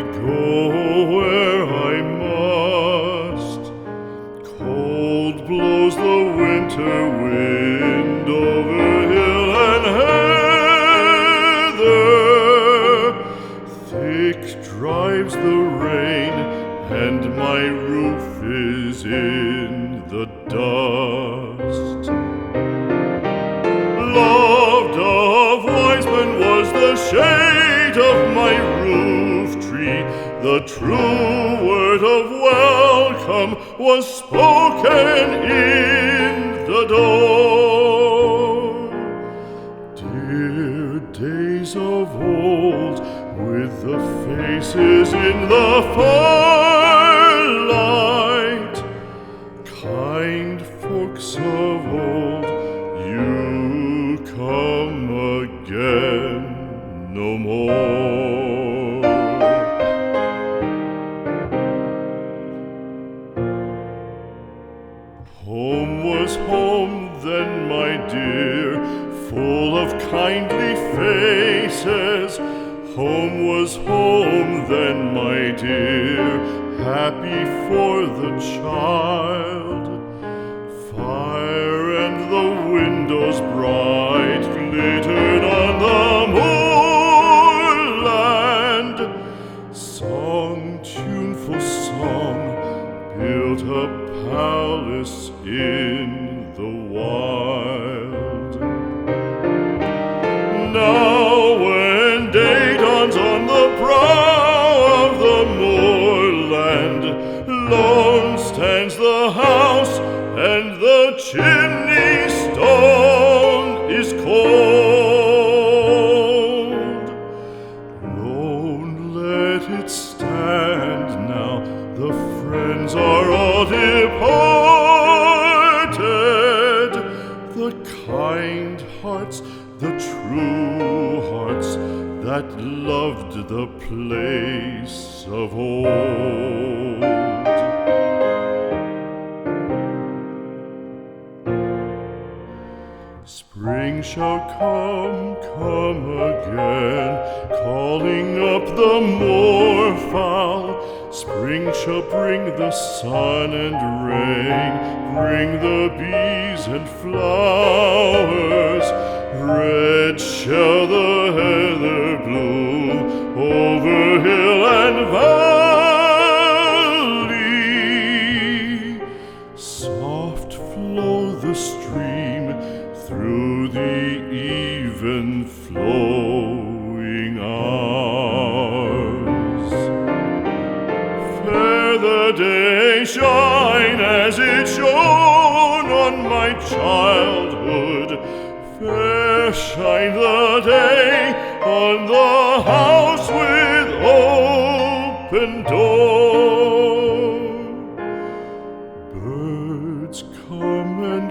go where I must. Cold blows the winter wind over hill and heather. Thick drives the rain, and my roof is in the dust. Loved of wise men was the shade of my roof tree. The true word of welcome was spoken in the door. Dear days of old, with the faces in the firelight, kind folks of old, you come again no more. Home was home then, my dear, full of kindly faces. Home was home then, my dear, happy for the child. Fire and the windows bright glittered on the moorland. Song, tuneful song, built a palace in the wild. Now when day dawns on the brow of the moorland, lone stands the house, and the chimney stone is cold. Lone let it stand now, the friends are all departed. The kind hearts, the true hearts that loved the place of old. Spring shall come again, calling up the moorfowl. Spring shall bring the sun and rain, bring the bees and flowers. Red shall the heather bloom over hill and valley. Soft flow the stream through the even flowing hours. Fair the day shine as it shone on my childhood. Fair shine the day on the house with open door. Birds come and